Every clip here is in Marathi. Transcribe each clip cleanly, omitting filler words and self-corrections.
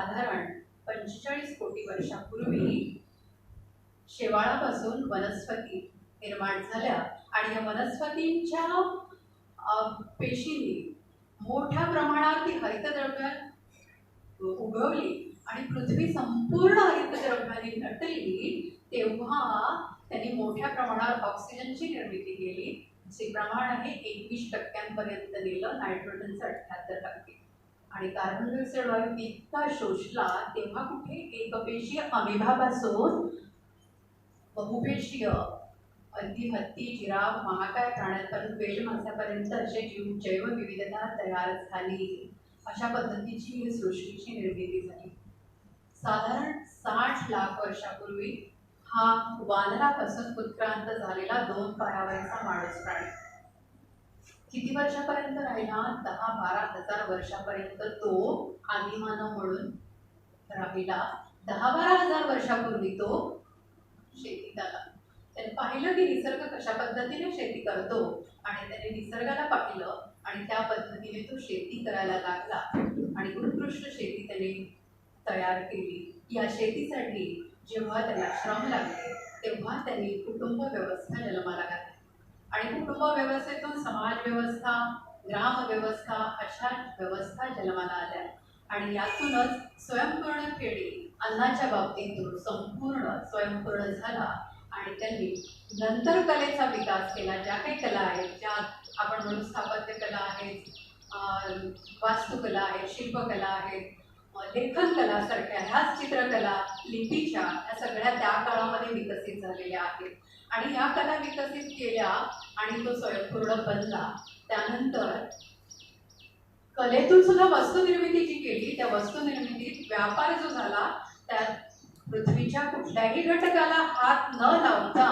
साधारण 45 कोटी वर्षापूर्वी शेवाळापासून वनस्पती निर्माण झाल्या आणि या वनस्पतींच्या पेशींनी मोठ्या प्रमाणात ती हरितद्रव्य उगवली आणि पृथ्वी संपूर्ण हरितद्रव्याने नटली, तेव्हा त्यांनी मोठ्या प्रमाणावर ऑक्सिजनची निर्मिती केली, जे प्रमाण आहे 21% नेलं, नायट्रोजनचं 78%. आणि कार्बन डायऑक्साईड वायू इतका शोषला, तेव्हा कुठे एकपेशीय अमिभापासून बहुपेशीय अगदी हत्ती, जिराफ, महाकाय प्राण्यांपर्यंत वेल माशापर्यंत असे जैवविविधता तयार झाली. अशा पद्धतीची ही सृष्टीची निर्मिती झाली. साधारण 60 लाख वर्षापूर्वी हा वानरापासून उत्क्रांत झालेला 2 पायावरचा माणूस प्राणी किती वर्षापर्यंत राहिला? 10-12 हजार वर्षापर्यंत तो आदिमानव म्हणून राहिला. 10-12 हजार वर्षापूर्वी तो शेतीत आला. त्याने पाहिलं की निसर्ग कशा पद्धतीने शेती करतो आणि त्याने निसर्गाला पाहिलं आणि त्या पद्धतीने तो शेती करायला लागला आणि उत्कृष्ट शेती त्याने तयार केली. या शेतीसाठी जेव्हा त्याला श्रम लागले, तेव्हा त्यांनी कुटुंब व्यवस्था जन्माला घातली आणि कुटुंब व्यवस्थेतून समाज व्यवस्था, ग्राम व्यवस्था अशा व्यवस्था जन्माला आल्या आणि यातूनच स्वयंपूर्ण खेडी अन्नाच्या बाबतीतून संपूर्ण स्वयंपूर्ण झाला आणि त्यांनी नंतर कलेचा विकास केला. ज्या काही कला आहेत, ज्या आपण म्हणून स्थापत्य कला आहेत, वास्तुकला आहे, शिल्पकला आहेत, लेखन कला सारख्या ह्याच चित्रकला, लिपीच्या ह्या सगळ्या त्या काळामध्ये विकसित झालेल्या आहेत आणि या कला विकसित केल्या आणि तो स्वयंपूर्ण बनला. त्यानंतर कलेतून सुद्धा वस्तुनिर्मिती जी केली, त्या वस्तुनिर्मितीत व्यापार जो झाला, त्यात पृथ्वीच्या कुठल्याही घटकाला हात न लावता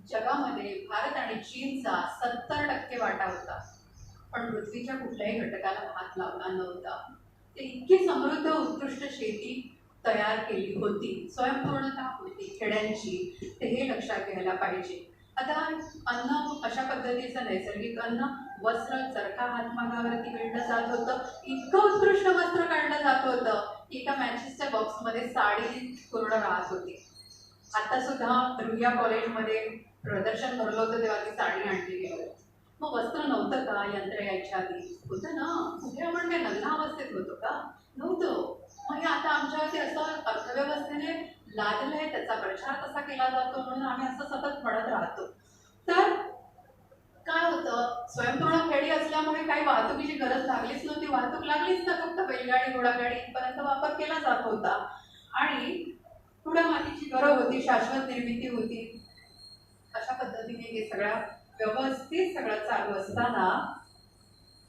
जगामध्ये भारत आणि चीनचा 70% वाटा होता, पण पृथ्वीच्या कुठल्याही घटकाला हात लावला नव्हता. ते इतकी समृद्ध उत्कृष्ट शेती तयार केली होती, स्वयंपूर्णता होती खेड्यांची, ते हे लक्षात घ्यायला पाहिजे. आता अन्न अशा पद्धतीचं नैसर्गिक अन्न, वस्त्र चरखा हातमागावरती विणलं जात होतं, इतकं उत्कृष्ट वस्त्र काढलं जात होतं की एका मॅचेसच्या बॉक्समध्ये साडी पूर्ण राहत होती. आता सुद्धा रुईया कॉलेजमध्ये प्रदर्शन भरलं होतं तेव्हा ती साडी आणली गेली. मग वस्त्र नव्हतं का यंत्र यायच्या आधी? होतं ना. कुठे आपण काय नग्न अवस्थेत होतो का? नव्हतं. मग आता आमच्यावरती असं अर्थव्यवस्थेने लादलंय, त्याचा प्रचार कसा केला जातो म्हणून आम्ही असं सतत म्हणत राहतो. तर काय होतं, स्वयंपूर्ण खेडी असल्यामुळे काही वाहतुकीची गरज लागलीच नव्हती. वाहतूक लागलीच ना, फक्त बैलगाडी घोडागाडी इथपर्यंत वापर केला जात होता आणि थोड्या मातीची गरज होती, शाश्वत निर्मिती होती. अशा पद्धतीने हे सगळ्या व्यवस्थित सगळं चालू असताना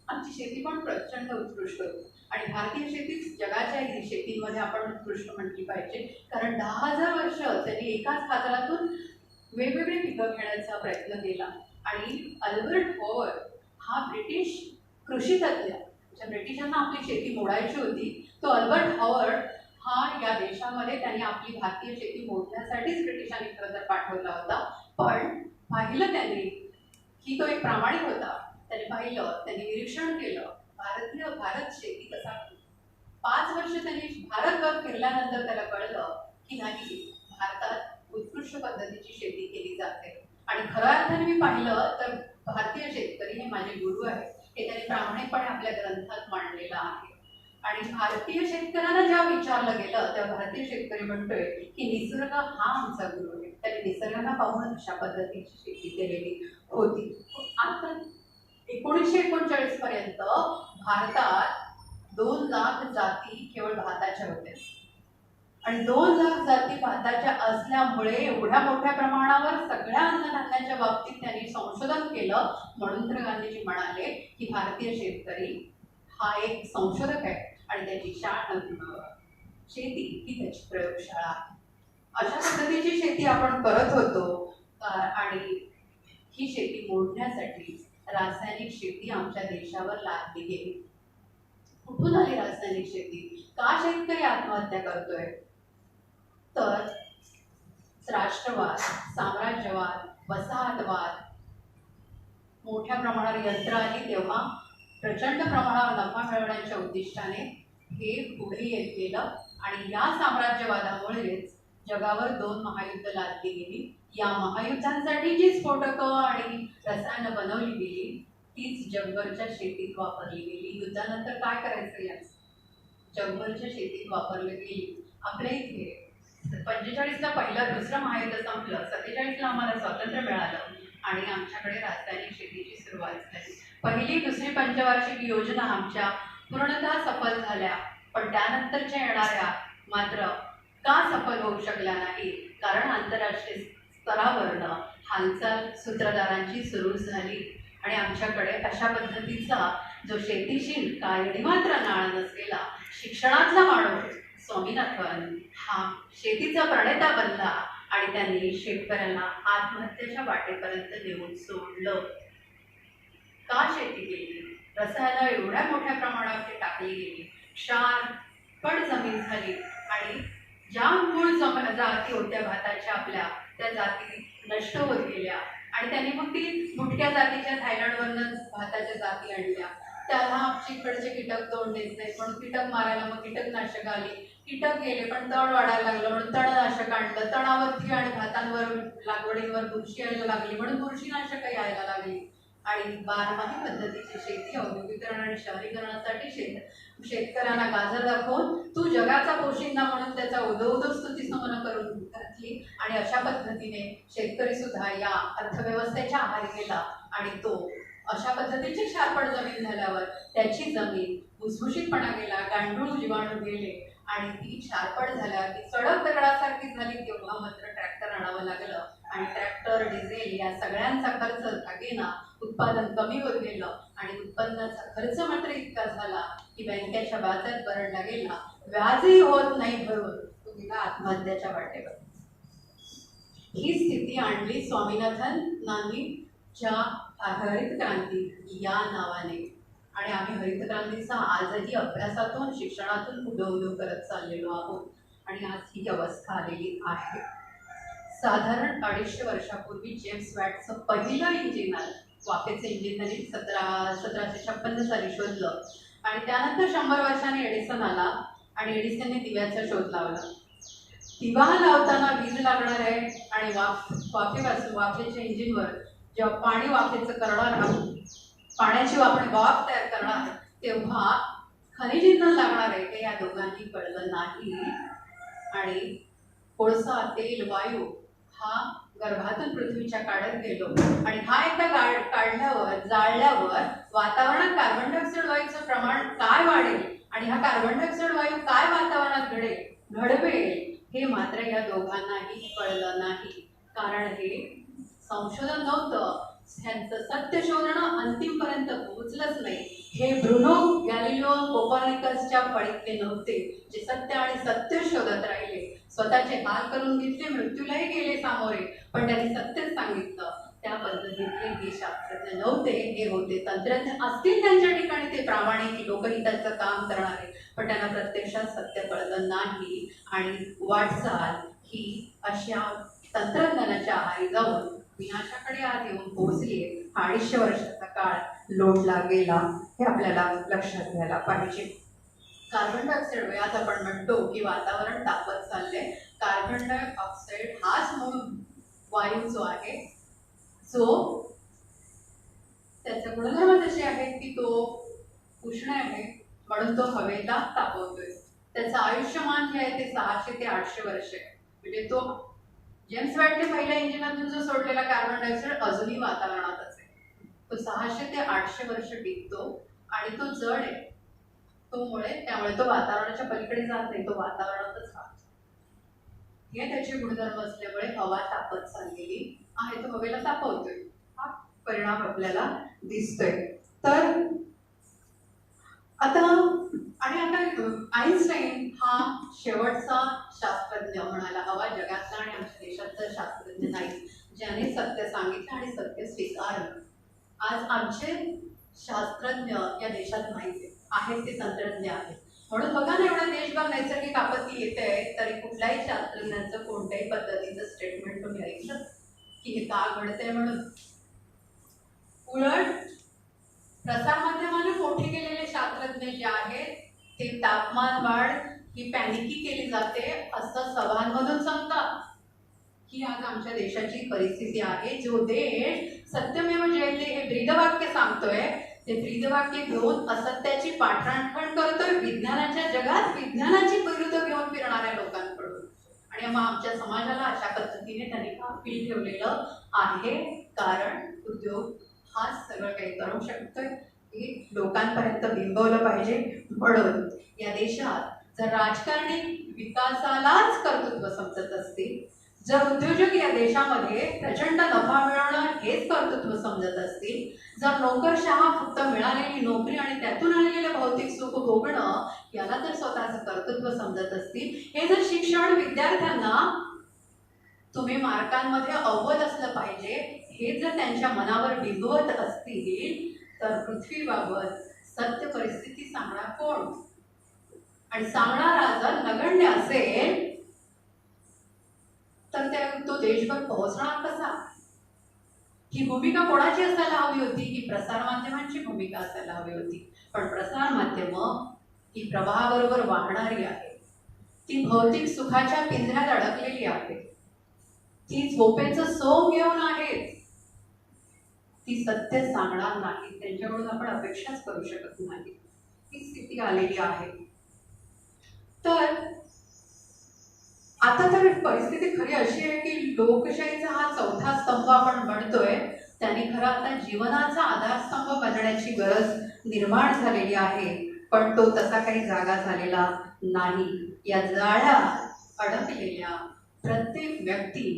आमची शेती पण प्रचंड उत्कृष्ट होती आणि भारतीय शेतीच जगाच्या शेतीमध्ये आपण उत्कृष्ट म्हटली पाहिजे, कारण 10,000 वर्ष त्यांनी एकाच खाचरातून वेगवेगळी पिकं घेण्याचा प्रयत्न केला. आणि अल्बर्ट हॉवर हा ब्रिटिश कृषीतज्ञ, ज्या ब्रिटिशांना आपली शेती मोडायची होती, तो अल्बर्ट हॉवर्ड हा या देशामध्ये त्यांनी आपली भारतीय शेती मोडण्यासाठीच ब्रिटिशांनी खरं तर पाठवला होता. पण पाहिलं त्यांनी की तो एक प्रामाणिक होता. त्याने पाहिलं, त्यांनी निरीक्षण केलं भारत शेती कसा. 5 वर्ष त्यांनी भारतभर फिरल्यानंतर त्याला कळलं की नाही, भारतात उत्कृष्ट पद्धतीची शेती केली जाते. आणि खऱ्या अर्थाने मी पाहिलं तर भारतीय शेतकरी हे माझे गुरु आहेत, हे त्यांनी प्रामाणिकपणे आपल्या ग्रंथात मांडलेलं आहे. आणि भारतीय शेतकऱ्यांना जेव्हा विचारलं गेलं तेव्हा भारतीय शेतकरी म्हणतोय की निसर्ग हा आमचा गुरु आहे. त्याने निसर्गाला पाहून अशा पद्धतीची शेती केलेली होती. आता 1939 पर्यंत भारतात 2 लाख जाती केवळ भाताच्या होत्या आणि 2 लाख जाती भाताच्या असल्यामुळे एवढ्या मोठ्या प्रमाणावर सगळ्या अन्नधान्याच्या बाबतीत त्यांनी संशोधन केलं. म्हणून तर गांधीजी म्हणाले की भारतीय शेतकरी हा एक संशोधक आहे आणि त्याची शेती ही त्याची प्रयोगशाळा आहे. अशा पद्धतीची शेती आपण करत होतो आणि ही शेती मोडण्यासाठी रासायनिक शेती आमच्या देशावर लादली गेली. कुठून आली रासायनिक शेती? का शेतकरी आत्महत्या करतोय? तर राष्ट्रवाद, साम्राज्यवाद, वसाहतवाद, मोठ्या प्रमाणावर यंत्र आली तेव्हा प्रचंड प्रमाणावर नफा मिळवण्याच्या उद्दिष्टाने हे पुढे येत गेलं आणि या साम्राज्यवादामुळेच जगावर 2 महायुद्ध लादली गेली. या महायुद्धांसाठी जी स्फोटकं आणि रसायनं बनवली गेली तीच जगभरच्या शेतीत वापरली गेली. युद्धानंतर काय करायचं याच जगभरच्या शेतीत वापरली गेली. आपल्या इथे 45ला पहिलं दुसरं महायुद्ध संपलं, 47ला आम्हाला स्वातंत्र्य मिळालं आणि आमच्याकडे रासायनिक शेतीची सुरुवात झाली. पहिली दुसरी पंचवार्षिक योजना आमच्या पूर्णतः सफल झाल्या, पण त्यानंतरच्या येणाऱ्या मात्र का सफल होऊ शकल्या नाही? कारण आंतरराष्ट्रीय स्तरावरनं हालचाल सूत्रधारांची सुरू झाली आणि आमच्याकडे अशा पद्धतीचा जो शेतीशी काही मात्र नाळ नसलेला शिक्षणातला माणूस स्वामीनाथन हा शेतीचा प्रणेता बनला आणि त्यांनी शेतकऱ्यांना आत्महत्येच्या वाटेपर्यंत नेऊन सोडलं. का शेती केली? रसायनं एवढ्या मोठ्या प्रमाणात टाकली गेली, क्षारपट जमीन झाली आणि ज्या मूळ जाती होत्या भाताच्या आपल्या त्या जाती नष्ट होत गेल्या आणि त्यांनी मग ती मुठक्या जातीच्या थायलंडवरनं भाताच्या जाती आणल्या. त्याला आमच्या इकडचे कीटक तोंड देत नाहीत म्हणून कीटक मारायला मग कीटकनाशक आली. कीटक गेले पण तण वाढायला लागलं म्हणून तणनाशक आणलं. तणावरती आणि भातांवर लागवडींवर बुरशी यायला लागली म्हणून बुरशीनाशक यायला लागली. आणि बारमाही पद्धतीची शेती औद्योगिकरण आणि शहरीकरणासाठी शेतकऱ्यांना गाजर दाखवून तू जगाचा पोशिंदा म्हणून त्याचा उदो स्तुती समन करून घातली आणि अशा पद्धतीने शेतकरी सुद्धा या अर्थव्यवस्थेच्या आहारी गेला आणि तो अशा पद्धतीची क्षारपट जमीन झाल्यावर त्याची जमीन भुसभुशीतपणा गेला, गांडूळ जीवाणू गेले आणि ती क्षारपट झाल्यावर ती कडक दगडासारखी झाली. तेव्हा मात्र ट्रॅक्टर आणावं लागलं आणि ट्रॅक्टर, डिझेल या सगळ्यांचा खर्च लागेना, उत्पादन कमी होत गेलं आणि उत्पन्नाचा खर्च मात्र इतका झाला की बँकेच्या व्याजात भरडला गेला, व्याजही होत नाही भरून तो गेला आत्महत्याच्या वाटेवर. ही स्थिती आणली स्वामीनाथनांनी च्या हरित क्रांती या नावाने आणि आम्ही हरित क्रांतीचा आजही अभ्यासातून शिक्षणातून उदो करत चाललेलो आहोत आणि आज ही अवस्था आलेली आहे. साधारण 250 वर्षापूर्वी जेम्स वॅटचं पहिलं इंजिन आलं. वाफेचं इंजिन त्यांनी 1756 साली शोधलं आणि त्यानंतर 100 वर्षांनी एडिसन आला आणि एडिसनने दिव्याचा शोध लावला. दिवा लावताना वीज लागणार आहे आणि वाफेच्या इंजिनवर जेव्हा पाणी वाफेचं करणार पाण्याची आपण वाफ तयार करणार तेव्हा खनिज इंधन लागणार आहे ते या दोघांनी कळलं नाही आणि कोळसा, तेल, वायू हा गर्भातून पृथ्वीच्या काढत गेलो आणि हा एकदा काढल्यावर जाळल्यावर वातावरणात कार्बन डायऑक्साईड वायूचं प्रमाण काय वाढेल आणि हा कार्बन डायऑक्साईड वायू काय वातावरणात घडवेल हे मात्र या दोघांनाही कळलं नाही. कारण हे संशोधन नव्हतं, त्यांचं सत्य शोधणं अंतिमपर्यंत पोहोचलंच नाही. हे ब्रुनो, गॅलिलिओ, कोपर्निकसच्या फळीतले नव्हते जे सत्य आणि सत्य शोधत राहिले. स्वतःचे हाल करून घेतले, मृत्यूलाही गेले सामोरे, पण त्यांनी सत्यच सांगितलं. त्या पद्धतीतले हे शास्त्रज्ञ नव्हते, हे होते तंत्रज्ञ. असतील त्यांच्या ठिकाणी ते प्रामाणिक लोकहिताचं काम करणारे, पण त्यांना प्रत्यक्षात सत्य कळलं नाही आणि वाटचाल ही अशा तंत्रज्ञानाच्या आहारी जाऊन विनाशाकडे आज येऊन पोहोचली. 250 वर्षाचा काळ लोटला गेला हे आपल्याला लक्षात घ्यायला पाहिजे. कार्बन डायऑक्साईड व्याज आपण म्हणतो की वातावरण तापत चालले. कार्बन डायऑक्साईड हाच मूळ वायू जो आहे जो त्याचे गुणधर्म जसे आहेत की तो उष्ण आहे म्हणून तो हवेला तापवतोय. त्याचं आयुष्यमान जे आहे ते 600 ते 800 वर्ष आहे. म्हणजे तो जेम्स वॅटने पहिल्या इंजिनातून जो सोडलेला कार्बन डायऑक्साईड अजूनही वातावरणातच आहे. तो 600 ते 800 वर्ष टिकतो आणि तो जड आहे त्यामुळे तो वातावरणाच्या पलीकडे जात नाही, तो वातावरणातच राहतो. हे त्याचे गुणधर्म असल्यामुळे हवा तापत चाललेली आहे, तो हवेला तापवतोय. हा परिणाम आपल्याला दिसतोय. तर आता आईन्स्टाईन हा शेवटचा शास्त्रज्ञ म्हणायला हवा जगातला आणि आमच्या देशातला शास्त्रज्ञ नाही ज्याने सत्य सांगितलं आणि सत्य स्वीकारलं. आज आमचे शास्त्रज्ञ या देशात नाहीत, आहेत ते तंत्रज्ञ आहेत. म्हणून बघा ना, एवढा देशभर नैसर्गिक आपत्ती येते तरी कुठल्याही शास्त्रज्ञांचं कोणत्याही पद्धतीचं स्टेटमेंट तुम्ही ऐकलं की हे का घडतंय म्हणून. उलट प्रसारमाध्यमाने मोठे केलेले शास्त्रज्ञ जे आहेत ते तापमान वाढ ही पॅनिकी केली जाते असं सभांमधून सांगतात. ही आज आमच्या देशाची परिस्थिती आहे. जो देश सत्यमेव जयते हे ब्रीदवाक्य सांगतोय, ते ब्रीदवाक्य घेऊन असत्याची पाठराखण करतोय विज्ञानाच्या जगात, विज्ञानाची विरुद्ध घेऊन फिरणाऱ्या लोकांकडून. आणि मग आमच्या समाजाला अशा पद्धतीने त्यांनी गाफील ठेवलेलं आहे. कारण उद्योग हा सगळं काही करू शकतोय हे लोकांपर्यंत बिंबवलं पाहिजे. म्हणून या देशात जर राजकारणी विकासालाच कर्तृत्व समजत असतील, जर उद्योजक या देशामध्ये प्रचंड नफा मिळवणं हेच कर्तृत्व समजत असतील, जर नोकरशहा फक्त मिळालेली नोकरी आणि त्यातून आलेलं भौतिक सुख भोगणं याला जर स्वतःचं कर्तृत्व समजत असतील, हे जर शिक्षण विद्यार्थ्यांना तुम्ही मार्कांमध्ये अव्वल असलं पाहिजे हे जर त्यांच्या मनावर बिंबवत असतील, तर पृथ्वीबाबत सत्य परिस्थिती सांगणार कोण? आणि सांगणारा जर नगण्य असेल तर तो देशभर पोहोचणार कसा? ही भूमिका कोणाची असायला हवी होती? ही प्रसार माध्यमांची भूमिका असायला हवी होती. पण प्रसार माध्यम ही प्रवाहाबरोबर वाहणारी आहे. ती भौतिक सुखाच्या पिंजऱ्यात अडकलेली आहे. ती झोपेचं सोंग घेऊन आहेत. ती सत्य सांगणार नाही. त्यांच्याकडून आपण अपेक्षाच करू शकत नाही. ही स्थिती आलेली आहे. तर आता तर परिस्थिती खरी अशी आहे की लोकशाहीचा हा चौथा स्तंभ आपण म्हणतोय, त्यांनी खरं आता जीवनाचा आधारस्तंभ बनण्याची गरज निर्माण झालेली आहे. पण तो तसा काही जागा झालेला नाही. या जाळ्यात अडकलेल्या प्रत्येक व्यक्ती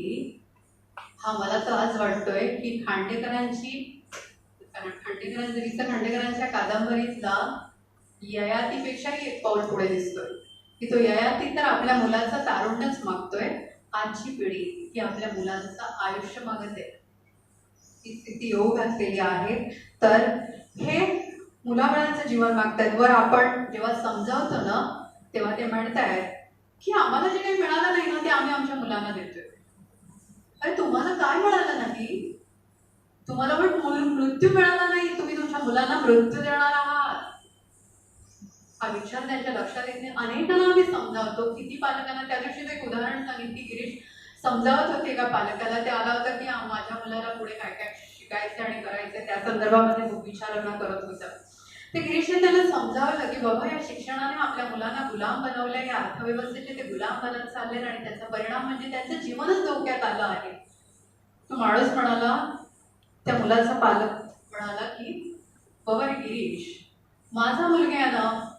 हा मला तर आज वाटतोय की खांडेकरांच्या कादंबरीतला ययातीपेक्षाही एक पाऊल पुढे दिसतोय. की तो ययाती तर आपल्या मुलाचं तारुण्यच मागतोय, आजची पिढी ही आपल्या मुलांचं आयुष्य मागत आहे. ही स्थिती येऊ घातलेली आहे. तर हे मुलाबाळांचं जीवन मागतायत. वर आपण जेव्हा समजावतो ना तेव्हा ते म्हणतायत की आम्हाला जे काही मिळालं नाही ना ते आम्ही आमच्या मुलांना देतोय. अरे तुम्हाला काय मिळालं नाही? तुम्हाला पण मृत्यू मिळाला नाही, तुम्ही तुमच्या मुलांना मृत्यू देणार आहात. हा विचार त्यांच्या लक्षात येत नाही. अनेकांना आम्ही समजावतो. किती पालकांना त्या दिवशी एक उदाहरण सांगितली, गिरीश समजावत होते एका पालकाला. ते आला होता की माझ्या मुलाला पुढे काय काय शिकायचं आणि करायचं त्या संदर्भामध्ये विचारणा करत होता. ते गिरीशने त्याला समजावलं की बाबा या शिक्षणाने आपल्या मुलांना गुलाम बनवलंय, या अर्थव्यवस्थेचे ते गुलाम बनत चालले आणि त्याचा परिणाम म्हणजे त्यांचं जीवनच धोक्यात आलं आहे. तो माणूस म्हणाला, त्या मुलाचा पालक म्हणाला की बाबा गिरीश, माझा मुलगा आहे ना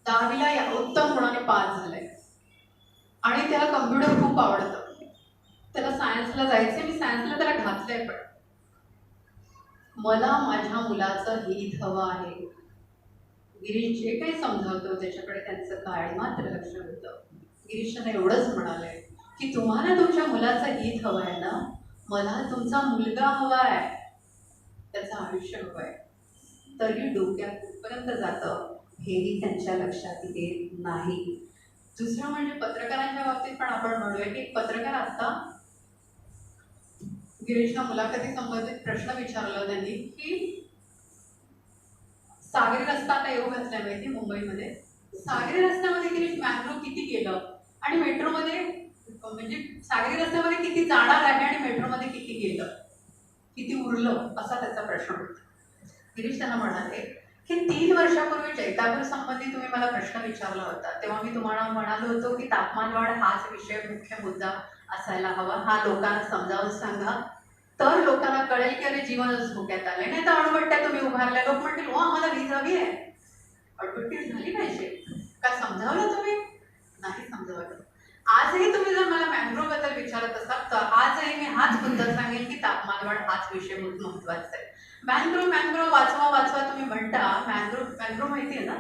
10वीला उत्तम गुणाने पास झालाय आणि त्याला कम्प्युटर खूप आवडतं. त्याला सायन्सला जायचंय, मी सायन्सला त्याला घातलंय. पण मला माझ्या मुलाचं हित हवं आहे. गिरीश जे काही समजावतो त्याच्याकडे त्यांचं काय मात्र लक्ष होतं. गिरीशने एवढंच म्हणालंय की तुम्हाला तुमच्या मुलाचं हित हवं आहे ना, मला तुमचा मुलगा हवा आहे, त्याचं आयुष्य हवं आहे. तरी डोक्यात कुठपर्यंत जातं हेही त्यांच्या लक्षात येत नाही. दुसरं म्हणजे पत्रकारांच्या बाबतीत पण आपण म्हणूया की पत्रकार आता गिरीशला मुलाखती संबंधित प्रश्न विचारला त्यांनी की सागरी रस्ता आता येऊ घातलाय माहिती मुंबईमध्ये. सागरी रस्त्यामध्ये गिरीश मॅंग्रोव्ह किती केलं आणि मेट्रोमध्ये म्हणजे सागरी रस्त्यामध्ये किती जाणार आहे आणि मेट्रोमध्ये किती गेलं, किती उरलं, असा त्याचा प्रश्न होता. गिरीश त्यांना म्हणाले की 3 वर्षापूर्वी जैतापूर संबंधी तुम्ही मला प्रश्न विचारला होता, तेव्हा मी तुम्हाला म्हणालो होतो की तापमान वाढ हाच विषय मुख्य मुद्दा असायला हवा. हा लोकांना समजावून सांगा, तर लोकांना कळेल की अरे जीवनच धोक्यात आले. नाही तर अणुभट्ट्या तुम्ही उभारल्या, लोक म्हणतील हो आम्हाला वीज हवी आहे, अणुभट्टी झाली पाहिजे. काय समजावलं तुम्ही? नाही समजावलं. आजही तुम्ही जर मला मॅंग्रोव्ह बद्दल विचारत असाल तर आजही मी हाच मुद्दा सांगेल की तापमान वाढ हाच विषय महत्वाचा आहे. मॅंग्रोव्ह वाचवा तुम्ही म्हणता. मॅंग्रोव्ह माहिती आहे ना,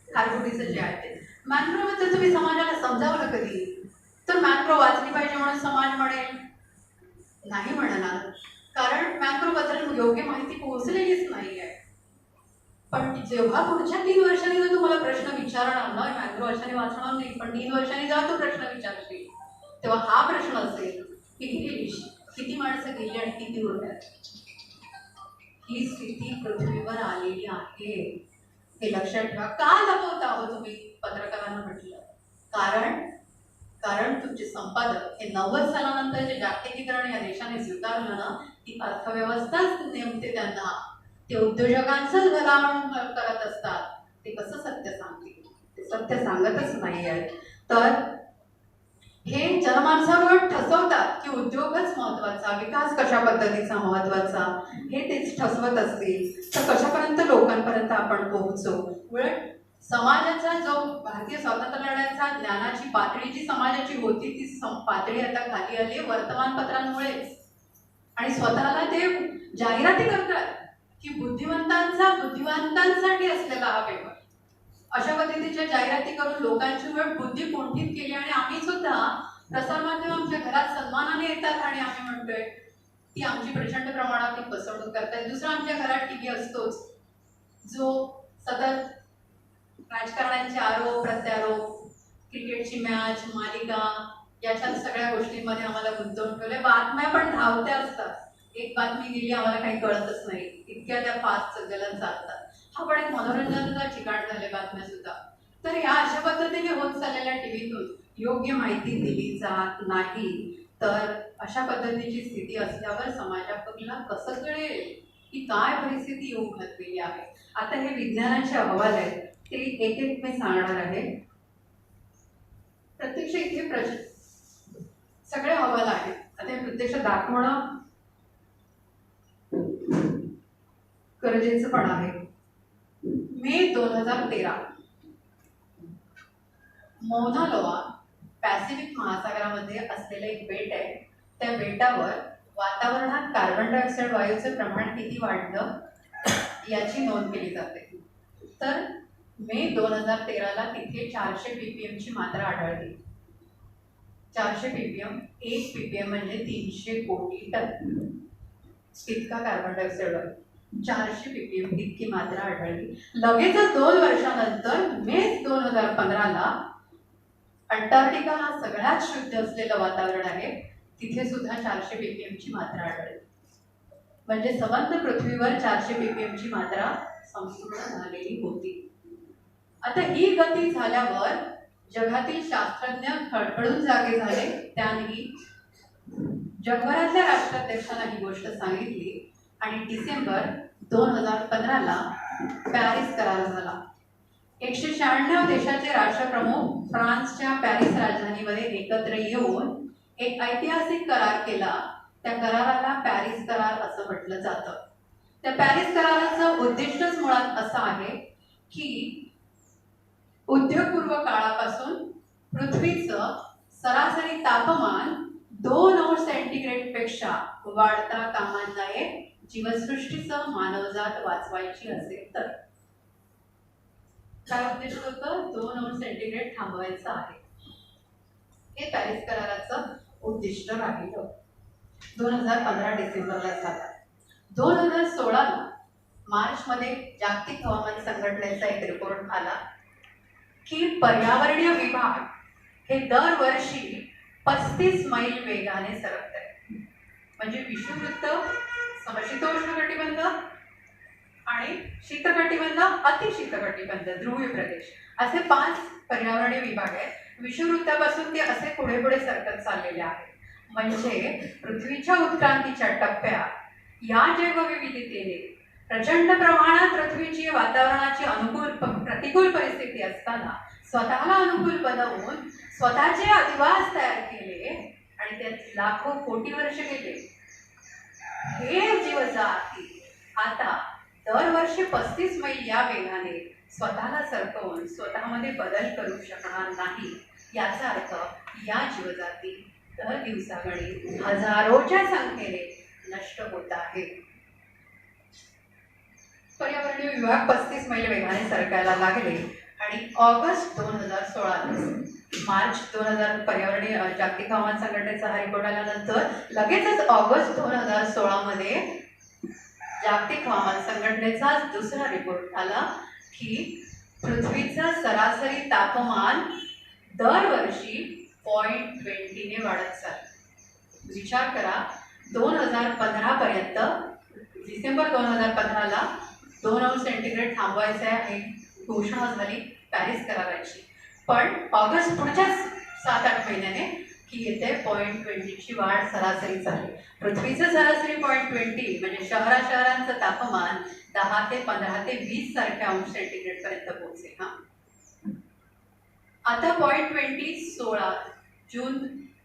खारफुटीचं जे आहे ते. मॅंग्रोव्ह बद्दल तुम्ही समाजाला समजावलं कधी? तर मॅंग्रोव्ह वाचली पाहिजे म्हणून समाज म्हणेल? नाही म्हणणार, कारण मॅंग्रोव्ह बद्दल योग्य माहिती पोहोचलेलीच नाही आहे. पण जेव्हा पुढच्या 3 वर्षांनी जर तुम्हाला प्रश्न विचारणार ना, मॅंग्रोव्ह वर्षांनी वाचणार नाही पण 3 वर्षांनी जेव्हा तो प्रश्न विचारशील तेव्हा हा प्रश्न असेल की किती माणसं गेली आणि किती उरल्यात. ही स्थिती पृथ्वीवर आलेली आहे. हे लक्षात ठेवा. का लपवता हो तुम्ही, पत्रकारांना म्हटलं. कारण कारण तुमचे संपादक हे 90 सालानंतर जे जागतिकीकरण या देशाने स्वीकारलं ना, ती अर्थव्यवस्थाच नेमते त्यांना. ते उद्योजकांचंच भलावण करत असतात. ते कसं सत्य सांगतील? ते सत्य सांगतच नाही आहेत. तर हे जनमानसावर ठसवतात की उद्योगच महत्वाचा, विकास कशा पद्धतीचा महत्वाचा, हे तेच ठसवत असतील तर कशापर्यंत लोकांपर्यंत आपण पोहोचू. उलट समाजाचा जो भारतीय स्वातंत्र्य लढ्याचा ज्ञानाची पातळी जी समाजाची होती ती पातळी आता खाली आली वर्तमानपत्रांमुळेच. आणि स्वतःला ते जाहिराती करतात की बुद्धिवंतांसाठी असलेला हा पेपर. अशा पद्धतीच्या जाहिराती करून लोकांची वेळ बुद्धी कुंठित केली. आणि आम्ही सुद्धा प्रसारमाध्यम आमच्या घरात सन्मानाने येतात आणि आम्ही म्हणतोय ती आमची प्रचंड प्रमाणात ती फसवणूक करतात. दुसरा, आमच्या घरात टीव्ही असतोच जो सतत राजकारण्यांचे आरोप प्रत्यारोप, क्रिकेटची मॅच, मालिका, याच्या सगळ्या गोष्टींमध्ये आम्हाला गुंतवून ठेवले. बातम्या पण धावत्या असतात. एक बातमी गेली आम्हाला काही कळतच नाही, इतक्या त्या फास्ट जलद चालतात. हा पण एक मनोरंजनाचा ठिकाण झाले बातम्या सुद्धा. तर या अशा पद्धतीने होत चाललेल्या टीव्हीतून योग्य माहिती दिली जात नाही. तर अशा पद्धतीची स्थिती असल्यावर समाजाला कसं कळेल की काय परिस्थिती येऊन घातलेली आहे. आता हे विज्ञानाचे अहवाल आहेत, ते एक एक मी सांगणार आहे. प्रत्यक्ष इथे सगळे अहवाल आहेत. आता हे प्रत्यक्ष दाखवणं गरजेचं पण आहे. मे 2013 मौना लोआ पॅसिफिक महासागरामध्ये असलेलं एक बेट आहे. त्या बेटावर वातावरणात कार्बन डायऑक्साईड वायूचं प्रमाण किती वाढलं याची नोंद केली जाते. तर मे 2013ला तिथे 400 ppm ची मात्रा आढळली. 400 ppm, 1 ppm म्हणजे 300 कोटी टन इतका कार्बन डायऑक्साईड वायू. 400 ppm इतकी मात्रा आढळली. लगेचच 2 वर्षानंतर मे 2015ला अंटार्क्टिका हा सगळ्यात शुद्ध असलेलं वातावरण आहे, तिथे सुद्धा 400 ppm ची मात्रा आढळली. म्हणजे संबंध पृथ्वीवर 400 ppm ची मात्रा संपूर्ण झालेली होती. आता ही गती झाल्यावर जगातील शास्त्रज्ञ खळखळून जागे झाले. त्याने जगभरातल्या राष्ट्राध्यक्षांना ही गोष्ट सांगितली आणि डिसेंबर 2015ला पॅरिस करार झाला. 196 देशाचे राष्ट्रप्रमुख फ्रान्सच्या पॅरिस राजधानीमध्ये एकत्र येऊन एक ऐतिहासिक करार केला. त्या कराराला पॅरिस करार असं म्हटलं जातं. त्या पॅरिस कराराचं उद्दिष्टच मुळात असं आहे की उद्योगपूर्व काळापासून पृथ्वीचं सरासरी तापमान 2 अंश सेंटीग्रेड पेक्षा वाढता कामा नये, जीवसृष्टीचं मानवजात वाचवायची असेल तर. काय उद्दिष्ट होतं? 2 अंश सेंटीग्रेड थांबवायचं आहे. हे पॅरिस कराराचं उद्दिष्ट राहिलं. 2015 डिसेंबरला झाला. 2016ला मार्चमध्ये जागतिक हवामान संघटनेचा एक रिपोर्ट आला की पर्यावरणीय विभाग हे दरवर्षी 35 मैल वेगाने सरकत आहे. म्हणजे विषुववृत्त, समशीतोष्ण कटिबंध आणि शीतकटिबंध, अतिशीतकटिबंध, ध्रुवीय प्रदेश असे 5 पर्यावरणीय विभाग आहेत. विषुववृत्तापासून ते असे पुढे पुढे सरकत चाललेले आहेत. म्हणजे पृथ्वीच्या उत्क्रांतीच्या टप्प्यात या जैवविविधतेने प्रचंड प्रमाणात पृथ्वीची वातावरणाची प्रतिकूल परिस्थिती असताना स्वतःला अनुकूल बनवून स्वतःचे अधिवास तयार केले आणि त्यात लाखो कोटी वर्ष गेले. हे जीवजाती आता दरवर्षी 35 मैल या वेगाने स्वतःला सरकवून स्वतःमध्ये बदल करू शकणार नाही. याचा अर्थ या जीवजाती दर दिवसागणी हजारोच्या संख्येने नष्ट होत आहेत. पर्यावरणीय विभाग 35 मैल वेगाने सरकायला लागले आणि ऑगस्ट 2016 मार्च 2000 पर्यावरणीय जागतिक हवामान संघटनेचा हा रिपोर्ट आल्यानंतर लगेचच ऑगस्ट 2016 मध्ये जागतिक हवामान संघटनेचा दुसरा रिपोर्ट आला की पृथ्वीचं सरासरी तापमान दरवर्षी 0.20 ने वाढत चाललं. विचार करा, 2015 पर्यंत डिसेंबर 2015ला 2 अंश सेंटीग्रेड थांबवायचे आहे. घोषणा झाली पॅरिस कराराची. पण ऑगस्ट पुढच्या 7-8 महिन्याने की येते 0.20ची वाढ सरासरी झाली. पृथ्वीचं सरासरी 0.20 म्हणजे शहरांचं तापमान 10 ते 15 ते 20 सारख्या अंश सेंटीग्रेड पर्यंत पोहोचेल. हा आता 0.20 16 जून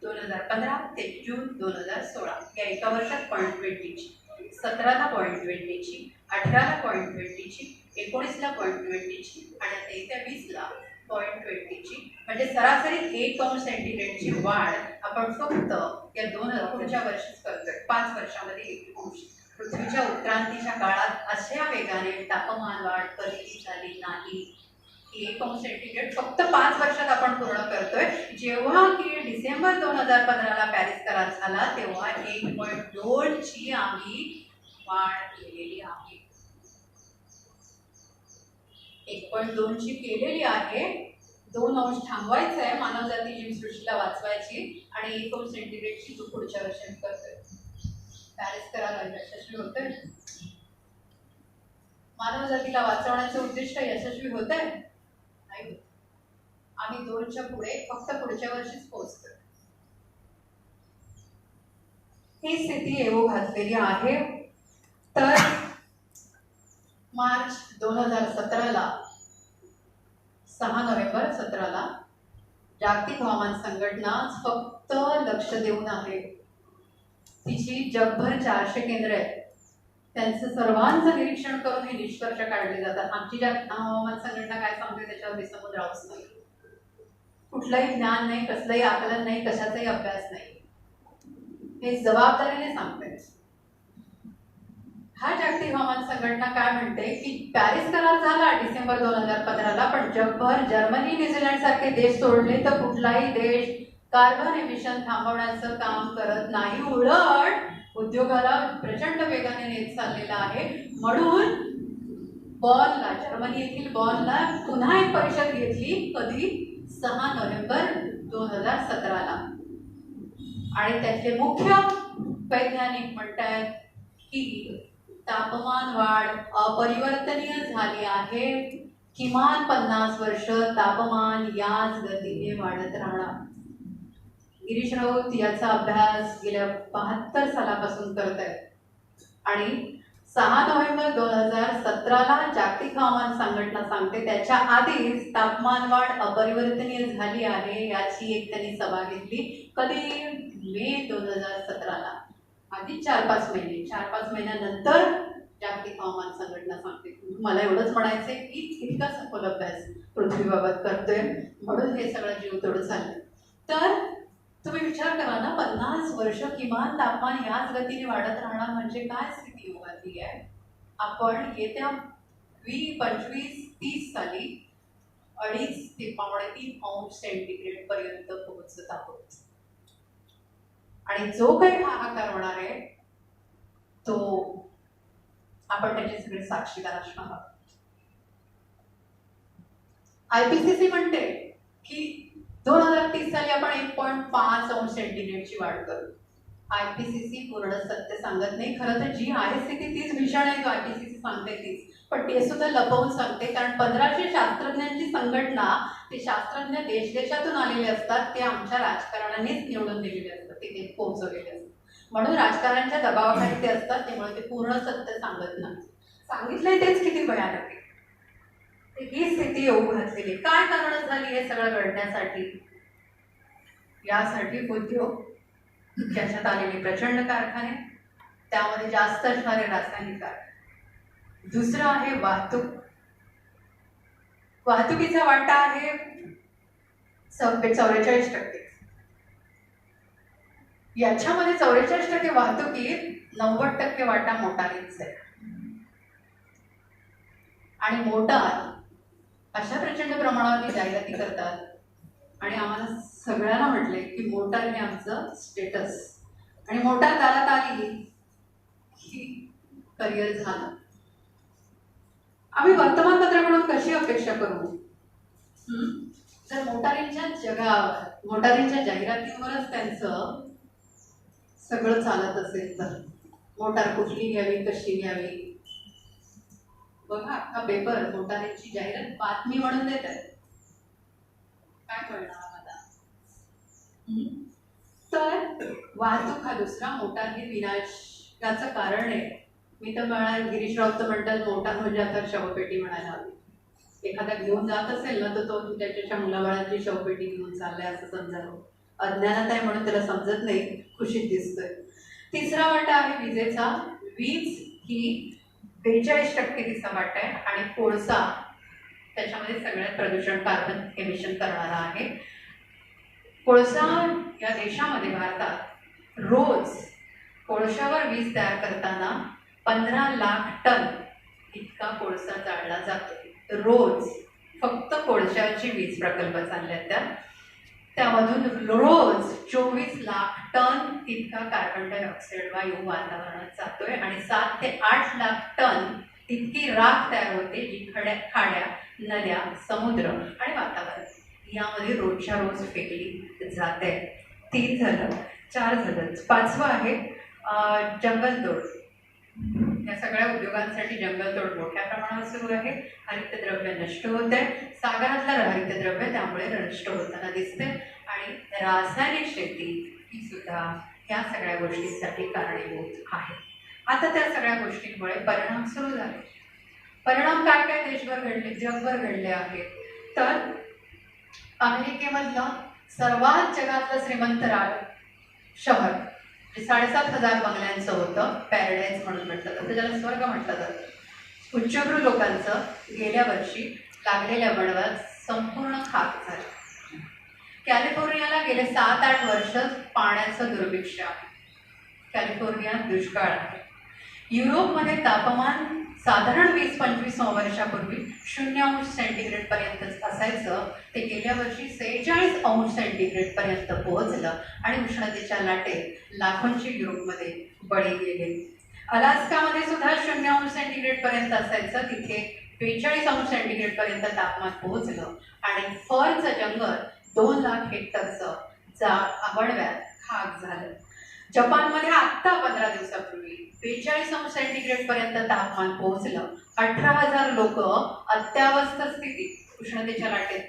2015 ते जून 2016 या एका वर्षात 0.20ची, 17ला 0.20ची, 18ला 0.20ची, 19ला 0.20ची आणि आता येत्या 20ला 0.20ची म्हणजे सरासरी 1 अंश सेंटीग्रेडची वाढ आपण फक्त या पुढच्या वर्षीच करतोय. 5 वर्षामध्ये 1 अंश. पृथ्वीच्या उत्क्रांतीच्या काळात अशा वेगाने तापमान वाढ कधीही झाली नाही. 1 अंश सेंटीग्रेड फक्त 5 वर्षात आपण पूर्ण करतोय. जेव्हा की डिसेंबर 2015ला पॅरिस करार झाला तेव्हा 1.2ची आम्ही वाढ केलेली आहे. 1.2ची केलेली आहे. 2 अंश थांबवायचं आहे, मानवजाती जीवसृष्टीला वाचवायची आणि 1 अंश सेंटीग्रेडची तू पुढच्या वर्षात करतोय. पॅरिस करार यशस्वी होतोय. मानवजातीला वाचवण्याचं उद्दिष्ट यशस्वी होतंय नाही. आम्ही 2च्या पुढे फक्त पुढच्या वर्षीच पोहोचतोय. ही स्थिती येऊ घातलेली आहे. तर मार्च 2017ला 6 नोव्हेंबर 17ला जागतिक हवामान संघटना फक्त लक्ष देऊन आहे. तिची जगभर 400 केंद्र आहेत. त्यांचं सर्वांचं निरीक्षण करून हे निष्कर्ष काढले जातात. आमची हवामान संघटना काय सांगते त्याच्यावर बेसमोर राहूच नाही. कुठलंही ज्ञान नाही, कसलंही आकलन नाही, कशाचाही अभ्यास नाही. हे जबाबदारीने सांगते. हा जागतिक हवामान संघटना काय म्हणते की पॅरिस करार झाला डिसेंबर 2015ला, पण जगभर जर्मनी, न्यूझीलंड सारखे देश सोडले तर कुठलाही देश कार्बन एमिशन थांबवण्याचं काम करत नाही. उलट उद्योगाला प्रचंड वेगाने नेत चाललेला आहे. म्हणून बॉनला, जर्मनी येथील बॉनला पुन्हा एक परिषद घेतली. कधी? 6 नोव्हेंबर 2017ला. आणि त्यातले मुख्य वैज्ञानिक म्हणतात की तापमान वाढ अपरिवर्तनीय झाली आहे. किमान 50 वर्ष तापमान याच गतीने वाढत राहणार. गिरीश राऊत याचा अभ्यास गेल्या 72 सालापासून करत आहेत. आणि 6 नोव्हेंबर 2017ला जागतिक हवामान संघटना सांगते त्याच्या आधीच तापमान वाढ अपरिवर्तनीय झाली आहे. याची एक त्यांनी सभा घेतली. कधी? मे 2017ला. आधी 4-5 महिन्यानंतर जागतिक हवामान संघटना सांगते. मला एवढंच म्हणायचंय की इतका सखोल अभ्यास पृथ्वीबाबत करतोय म्हणून हे सगळं जीवतोड झालं. तर तुम्ही विचार करा ना, 50 वर्ष किमान तापमान याच गतीने वाढत राहणार म्हणजे काय स्थिती उभारली आहे. आपण येत्या 2025-30 साली 2.5 ते 3 अंश सेंटीग्रेड पर्यंत पोहोचत आहोत. आणि जो काही हाहाकार होणार आहे तो आपण त्याचे सगळे साक्षीदार असणार आहोत. IPCC म्हणते की 2030 साली आपण 1.5 अंश सेंटीग्रेडची वाढ करू. IPCC पूर्ण सत्य सांगत नाही. खरं तर जी आहे स्थिती तीच भीषण आहे. IPCC सांगते तीच, पण ते सुद्धा लपवून सांगते. कारण 1500 शास्त्रज्ञांची संघटना, ते शास्त्रज्ञ देशदेशातून आलेले असतात. ते आमच्या राजकारणानेच निवडून दिलेले असतात, ते पोहोचवलेले असतात. म्हणून राजकारणाच्या दबावाखाली ते असतात. त्यामुळे ते पूर्ण सत्य सांगत नाही. सांगितलंय तेच किती भयानक आहे. ही स्थिती येऊ घातलेली. काय कारण झाली हे सगळं घडण्यासाठी? यासाठी उद्योग, त्याच्यात आलेले प्रचंड कारखाने, त्यामध्ये जास्त असणारे रासायनिक कारखाने. दुसरं आहे वाहतूक. वाहतुकीचा वाटा आहे 44%. याच्यामध्ये 44% वाहतुकीत 90% वाटा मोटारींचा आहे. आणि मोटार अशा प्रचंड प्रमाणावर जाहिराती करतात आणि आम्हाला सगळ्यांना म्हटले की मोटार हे आमचं स्टेटस, आणि मोटार दारात आली की करिअर झालं. आम्ही वर्तमानपत्राकडून कशी अपेक्षा करू? जर मोटारींच्या जाहिरातींवरच त्यांचं सगळं चालत असेल तर मोटार कुठली घ्यावी, कशी घ्यावी, बघा हा पेपर मोटारींची जाहिरात बातमी म्हणून देत आहे, काय कळणार आम्हाला? तर वाहतूक हा दुसरा मोटारही विनाशाचं कारण आहे. मी तर म्हणाल, गिरीश राऊत तर म्हणतात मोटार म्हणजे आता शवपेटी म्हणायला हवी. एखादा घेऊन जात असेल ना तर तो त्याच्या मुलाबाळांची शवपेटी घेऊन चाललाय असं समजावं. अज्ञानात आहे म्हणून त्याला समजत नाही, खुशीत दिसतोय. तिसरा वाटा आहे विजेचा. वीज ही 42% तिचा वाटा आहे आणि कोळसा त्याच्यामध्ये सगळ्यात प्रदूषण कार्बन एमिशन करणारा आहे. कोळसा या देशामध्ये भारतात रोज कोळशावर वीज तयार करताना 15 लाख टन इतका कोळसा जाळला जातो रोज. फक्त कोळशाची वीज प्रकल्प चालल्यात त्यामधून रोज 24 लाख टन इतका कार्बन डायऑक्साईड वायू वातावरणात जातोय आणि 7 ते 8 लाख टन इतकी राख तयार होते जी खाड्या, नद्या, समुद्र आणि वातावरण यामध्ये रोजच्या रोज फेकली जाते. 3 झालं, 4 झालं. 5वं आहे जंगलतोड. या सगळ्या उद्योगांसाठी जंगलतोड मोठ्या प्रमाणावर सुरू आहे. हरितद्रव्य नष्ट होत आहे. सागरातलं हरितद्रव्य त्यामुळे नष्ट होताना दिसते आणि रासायनिक शेती ही सुद्धा या सगळ्या गोष्टींसाठी कारणीभूत आहे. आता त्या सगळ्या गोष्टींमुळे परिणाम सुरू झाले. परिणाम काय काय देशभर घडले, जगभर घडले आहेत. तर अमेरिकेमधलं सर्वात जगातलं श्रीमंत शहर 7,500 बंगल्यांचं होतं, पॅराडाईज म्हणून म्हटलं जातं, ज्याला स्वर्ग म्हटलं जातं. उच्चभ्रू लोकांचं गेल्या वर्षी लागलेल्या बळवात संपूर्ण खाक झालं. कॅलिफोर्नियाला गेले 7-8 वर्ष पाण्याचं दुर्भिक्ष आहे. कॅलिफोर्नियात दुष्काळ आहे. युरोपमध्ये तापमान साधारण 20-25 वर्षापूर्वी 0° पर्यंत असायचं, ते गेल्या वर्षी 46° पर्यंत पोहोचलं आणि उष्णतेच्या लाटेत लाखोंची युरोपमध्ये बळी गेले. अलास्कामध्ये सुद्धा 0° पर्यंत असायचं, तिथे 42° पर्यंत तापमान पोहोचलं आणि फरचं जंगल 2 लाख हेक्टरचं आवडव्यात खाक झालं. जपानमध्ये आत्ता 15 दिवसापूर्वी 42° पर्यंत तापमान पोहोचलं. 18,000 लोक अत्यावस्थ स्थितीत उष्णतेच्या लाटेत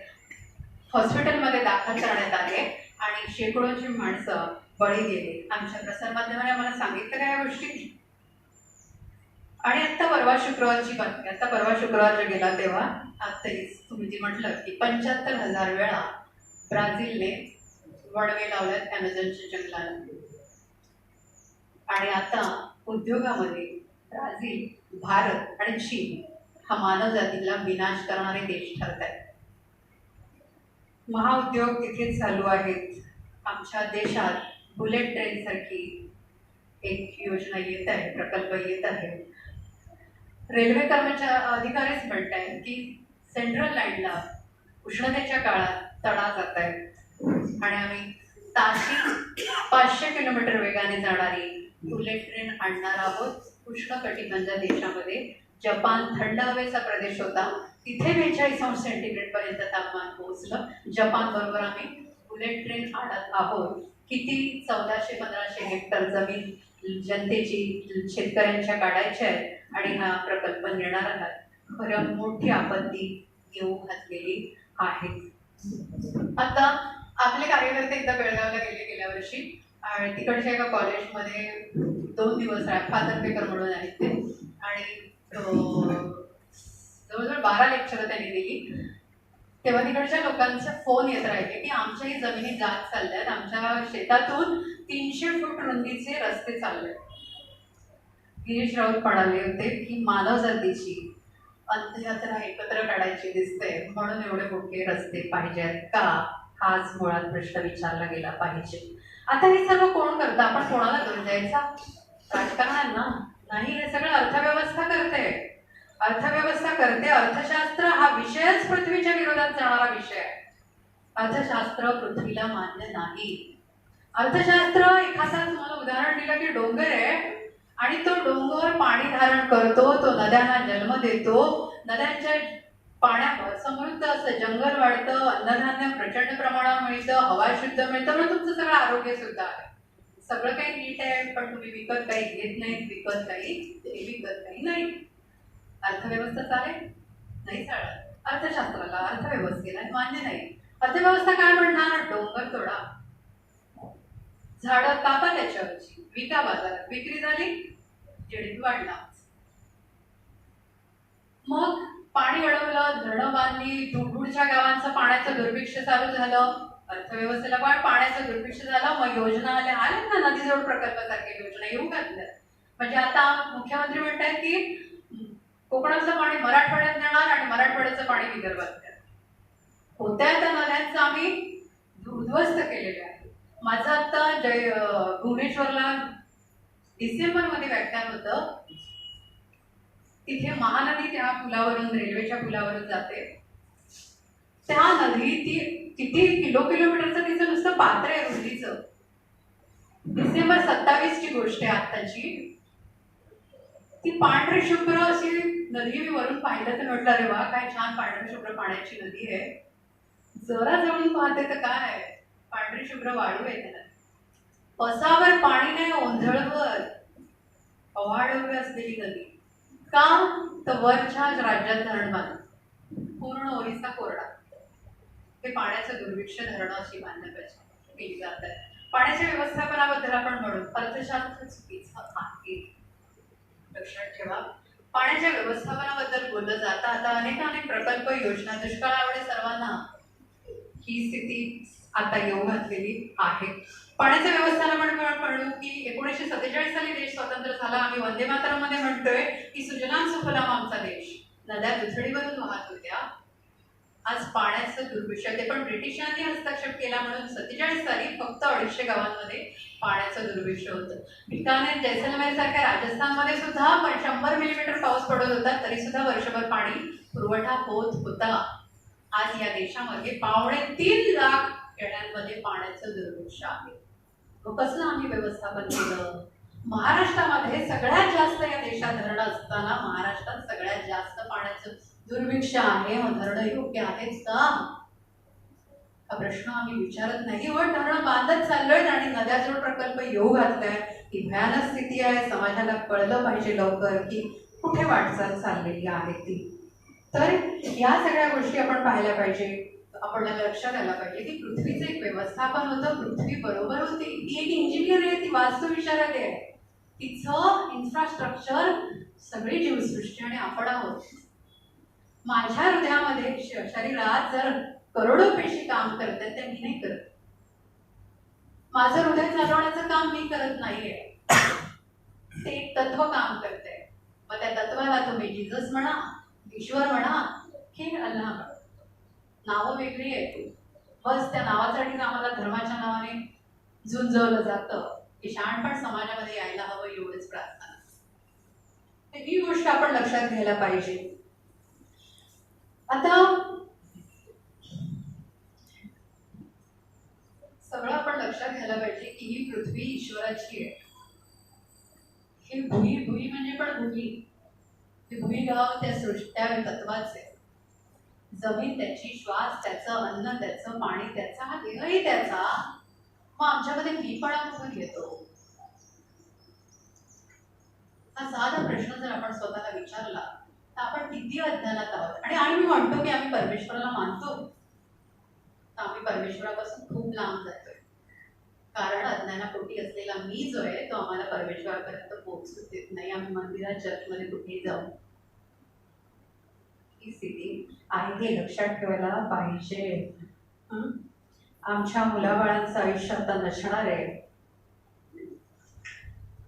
हॉस्पिटलमध्ये दाखल करण्यात आले आणि शेकडोची माणसं बळी गेले. आमच्या प्रसारमाध्यमाने आम्हाला सांगितलं का या गोष्टी? आणि आत्ता परवा शुक्रवारची बातमी, आता परवा शुक्रवार गेला तेव्हा आत्ताच तुम्ही जी म्हटलं की 75,000 वेळा ब्राझीलने वणवे लावल्यात ॲमेझॉनच्या जंगलाला. आणि आता उद्योगामध्ये ब्राझील, भारत आणि चीन हा मानवजातीला विनाश करणारे देश ठरत आहेत. महाउद्योग तिथेच चालू आहेत. आमच्या देशात बुलेट ट्रेनसारखी एक योजना येत आहे, प्रकल्प येत आहे. रेल्वे अधिकारीच म्हणत आहेत की सेंट्रल लाईनला उष्णतेच्या काळात तडा जात आहेत आणि आम्ही ताशी 500 किलोमीटर वेगाने जाणारी बुलेट ट्रेन आणणार आहोत. उष्ण कटिबंध देशामध्ये जपान थंड हवेचा प्रदेश होता, तिथे 42° पर्यंत तापमान पोहोचलं. जपान बरोबर आम्ही बुलेट ट्रेन आणत आहोत. किती 1400-1500 हेक्टर जमीन जनतेची, शेतकऱ्यांच्या काढायच्या आहेत आणि हा प्रकल्प नेणार आहात. खरं मोठी आपत्ती येऊ घातलेली आहे. आता आपले कार्यकर्ते एकदा बेळगावला गेल्या वर्षी आणि तिकडच्या एका कॉलेजमध्ये 2 दिवस फादरपेकर म्हणून आहेत ते, आणि जवळजवळ 12 लेक्चरं त्यांनी दिली. तेव्हा तिकडच्या लोकांचे फोन येत राहिले की आमच्याही जमिनी जात चालल्यात, आमच्या शेतातून 300 फूट रुंदीचे रस्ते चाललेत. गिरीश राऊत म्हणाले होते की मानवजातीची अंत्ययात्रा एकत्र काढायची दिसते म्हणून एवढे मोठे रस्ते पाहिजेत का, हाच मुळात प्रश्न विचारला गेला पाहिजे. आता हे सर्व कोण करतं? आपण कोणाला दोष द्यायचा? राजकारण्यांना नाही, हे सगळं अर्थव्यवस्था करते. अर्थव्यवस्था करते. अर्थशास्त्र हा विषयच पृथ्वीच्या विरोधात जाणारा विषय आहे. अर्थशास्त्र पृथ्वीला मान्य नाही. अर्थशास्त्र एखादा तुम्हाला उदाहरण दिलं की डोंगर आहे आणि तो डोंगर पाणी धारण करतो, तो नद्यांना जन्म देतो, नद्यांच्या पाण्यावर समृद्ध असं जंगल वाढतं, अन्नधान्य प्रचंड प्रमाणात मिळतं, हवा शुद्ध मिळतं, पण तुमचं सगळं आरोग्य सुद्धा आहे. सगळं काही नीट आहे, पण तुम्ही विकत काही घेत नाही, विकत काही नाही. अर्थव्यवस्था चालेल? नाही चालत. अर्थशास्त्राला अर्थव्यवस्थेला मान्य नाही. अर्थव्यवस्था काय म्हणणार? डोंगर तोडा, झाडं कापा, त्याच्यावरची विका बाजारात, विक्री झाली, जीडीपी वाढला. मग पाणी अडवलं, धरणं बांधली, दूरदूरच्या गावांचं पाण्याचं दुर्भिक्ष चालू झालं, अर्थव्यवस्थेला पण पाण्याचं दुर्भिक्ष झालं. मग योजना आल्या ना, नदीजोड प्रकल्पासारख्या योजना येऊ घातल्या. म्हणजे आता मुख्यमंत्री म्हणतात की कोकणाचं पाणी मराठवाड्यात नेणार आणि मराठवाड्याचं पाणी विदर्भात नेणार. होत्या त्या नद्यांचं आम्ही उद्ध्वस्त केलेलं आहे. माझं आता भुवनेश्वरला डिसेंबरमध्ये व्याख्यान होतं. तिथे महानदी त्या पुलावरून, रेल्वेच्या पुलावरून जाते. त्या नदी ती किती किलोमीटरचं तिचं नुसतं पात्र आहे रुंदीचं. डिसेंबर 27 ची गोष्ट आहे आत्ताची. ती पांढरी शुभ्र अशी नदी मी वरून पाहिलं तर म्हटलं, अरे वा काय छान पांढरी शुभ्र पाण्याची नदी आहे. जरा जवळून पाहते तर काय पांढरी शुभ्र वाळू आहे त्याला. पसावर पाणी नाही, ओंझळवर पवाडवर असलेली नदी. का तर वरच्या राज्यात धरण बांधलं, पूर्ण ओरिसा कोरडा. हे पाण्याचं दुर्भिक्ष धरणं अशी बांधण्यापेक्षा केली जात आहे. पाण्याच्या व्यवस्थापनाबद्दल आपण म्हणू, अर्थशास्त्र चुकीचं आहे. लक्षात ठेवा, पाण्याच्या व्यवस्थापनाबद्दल बोललं जातं. आता अनेक प्रकल्प योजना दुष्काळामुळे सर्वांना ही स्थिती आता येऊ घातलेली आहे. पाण्याच्या व्यवस्थापन आपण म्हणू की 1947 साली देश स्वतंत्र झाला. आम्ही वंदे मातरम मध्ये म्हणतोय की सुजलाम सुफलाम आमचा देश. नद्या दुथडीवरून वाहत होत्या. आज पाण्याचं दुर्भिक्ष, ते पण ब्रिटिशांनी हस्तक्षेप केला म्हणून 47 साली फक्त 250 गावांमध्ये पाण्याचं दुर्भिक्ष होतं. बिकानेर, जैसलमेर सारख्या राजस्थानमध्ये सुद्धा 100 मिलीमीटर पाऊस पडत होता, तरी सुद्धा वर्षभर पाणी पुरवठा होत होता. आज या देशामध्ये 3.25 लाख खेड्यांमध्ये पाण्याचं दुर्भिक्ष आहे. कसं आम्ही व्यवस्थापन केलं? महाराष्ट्रामध्ये सगळ्यात जास्त या देशात धरणं असताना महाराष्ट्रात सगळ्यात जास्त पाण्याचं दुर्भिक्ष आहे. मग धरणं योग्य आहेत का? हा प्रश्न आम्ही विचारत नाही. व धरणं बांधत चाललोय आणि नद्याजोड प्रकल्प येऊ घातलाय. ही भयानक स्थिती आहे. समाजाला कळलं पाहिजे लवकर की कुठे वाटचाल चाललेली आहे ती. तर या सगळ्या गोष्टी आपण पाहायला पाहिजे. आपल्याला लक्षात आलं पाहिजे की पृथ्वीचं एक व्यवस्थापन होतं. पृथ्वी बरोबर होती. ती एक इंजिनियर आहे, ती वास्तुविशारद आहे. तिचं इन्फ्रास्ट्रक्चर सगळी जीवसृष्टी आणि आपण आहोत. माझ्या हृदयामध्ये शरीरात जर करोडो पेशी काम करतात त्या मी नाही करत. माझं हृदय चालवण्याचं काम मी करत नाहीये, ते एक तत्व काम करते. मग त्या तत्वाला तुम्ही जीसस म्हणा, ईश्वर म्हणा की अल्लाह म्हणा, नावं वेगळी आहेत. बस त्या नावासाठीच आम्हाला धर्माच्या नावाने झुंजवलं जातं. की शहाणपण समाजामध्ये यायला हवं एवढंच प्रार्थना. ही गोष्ट आपण लक्षात घ्यायला पाहिजे. आता सगळं आपण लक्षात घ्यायला पाहिजे की ही पृथ्वी ईश्वराची आहे. ही भुई म्हणजे पण भुई, ते भुईगाव त्या सृष्ट्या तत्वाचे. जमीन त्याची, श्वास त्याचं, अन्न त्याचं, पाणी त्याचा, हा देहही त्याचा. मग आमच्यामध्ये मीपणा कुठून येतो? हा साधा प्रश्न जर आपण स्वतःला विचारला तर आपण किती अज्ञानात आहोत. आणि मी म्हणतो की आम्ही परमेश्वराला मानतो, तर आम्ही परमेश्वरापासून खूप लांब जातोय. कारण अज्ञानापोटी असलेला मी जो आहे तो आम्हाला परमेश्वरापर्यंत पोहोचूच देत नाही. आम्ही मंदिरात, चर्चमध्ये कुठेही जाऊ, ही स्थिती आहे हे लक्षात ठेवायला पाहिजे. आमच्या मुलाबाळांचं आयुष्य आता नसणार आहे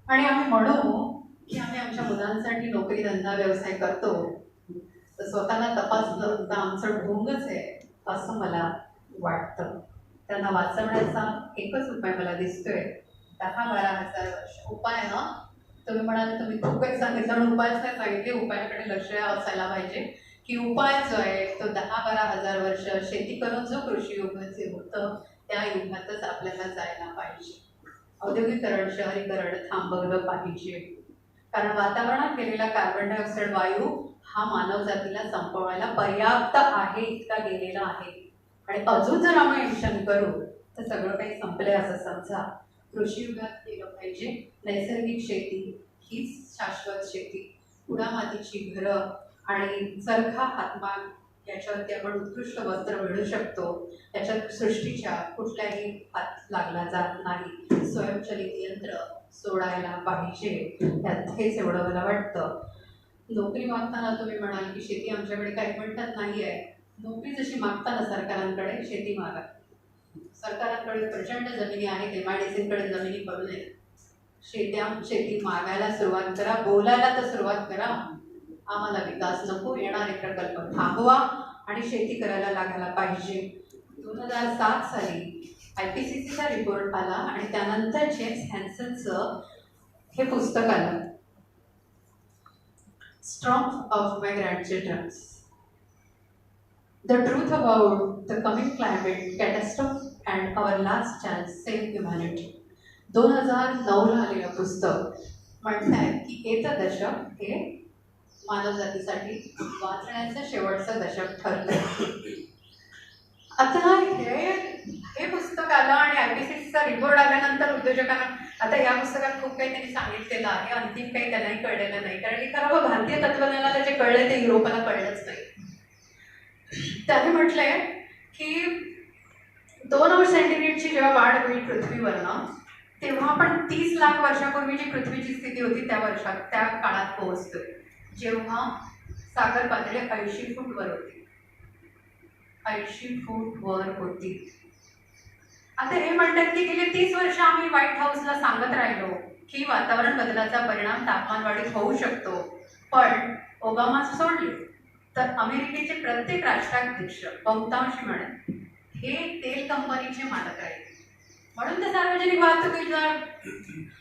आणि आम्ही म्हणू की आम्ही आमच्या मुलांसाठी नोकरी, धंदा, व्यवसाय करतो, तर स्वतःला तपासलं तर आमचं ढोंगच आहे असं मला वाटतं. त्यांना वाचवण्याचा एकच उपाय मला दिसतोय, 10-12 हजार वर्ष. उपाय ना, तुम्ही म्हणाले तुम्ही खूप काही सांगितलं पण उपायच नाही सांगितले. उपायाकडे लक्ष असायला पाहिजे की उपाय जो आहे तो 10-12 हजार वर्ष शेती करून जो कृषी युग जे होतं त्या युगातच आपल्याला जायला पाहिजे. औद्योगिकरण, शहरीकरण थांबवलं पाहिजे. कारण वातावरणात गेलेला कार्बन डायऑक्साईड वायू हा मानव जातीला संपवायला पर्याप्त आहे, इतका गेलेला आहे. आणि अजून जर आम्ही ऍक्शन करू तर सगळं काही संपलंय असं समजा. कृषी युगात केलं पाहिजे. नैसर्गिक शेती हीच शाश्वत शेती. कुडामातीची घरं, आणि चरखा हातमाग याच्यावरती आपण उत्कृष्ट वस्त्र मिळू शकतो. त्याच्यात सृष्टीच्या कुठल्याही हात लागला जात नाही. स्वयंचलित यंत्र सोडायला पाहिजे, त्यात हेच एवढं मला वाटतं. नोकरी मागताना तुम्ही म्हणाल की शेती आमच्याकडे काही म्हणतात नाही आहे. नोकरी जशी मागताना सरकारांकडे शेती मागा. सरकारांकडे प्रचंड जमिनी आहेत, MIDCकडे जमिनी पडू नये. शेती मागायला सुरुवात करा, बोलायला तर सुरुवात करा. आम्हाला विकास नको, येणारे प्रकल्प थांबवा आणि शेती करायला लागायला पाहिजे. 2007 साली IPCCचा रिपोर्ट आला आणि त्यानंतर जेम्स हॅन्सनचं हे पुस्तक आलं, storms of my grandchildren's, the truth about the coming climate catastrophe and our last chance save humanity. 2009ला आलेलं पुस्तक म्हणताय की येतं दशक हे मानवजातीसाठी वाचण्याचं शेवटचं दशक ठरलंय. आता हे पुस्तक आलं आणि IPCCचा रिपोर्ट आल्यानंतर उद्योजकांना आता या पुस्तकात खूप काही त्यांनी सांगितलेलं आहे, अंतिम काही त्यांनाही कळलेलं नाही. कारण की खरं भारतीय तत्वज्ञानाला जे कळले ते युरोपाला कळलंच नाही. त्याने म्हटलंय की 2 अंश सेंटीग्रेडची जेव्हा वाढ होईल पृथ्वीवरनं, तेव्हा आपण 30 लाख वर्षापूर्वी जी पृथ्वीची स्थिती होती त्या काळात पोहोचतोय, जेव्हा सागर पातळी 80 फूट वर होती. 80 फूट वर होती. आता हे म्हणतात की गेली 30 वर्ष आम्ही व्हाईट हाऊसला सांगत राहिलो की वातावरण बदलाचा परिणाम तापमान वाढीत होऊ शकतो, पण ओबामा सोडले तर अमेरिकेचे प्रत्येक राष्ट्राध्यक्ष बहुतांशी म्हणत हे तेल कंपनीचे मालक आहेत. म्हणून तर सार्वजनिक वाहतुकीला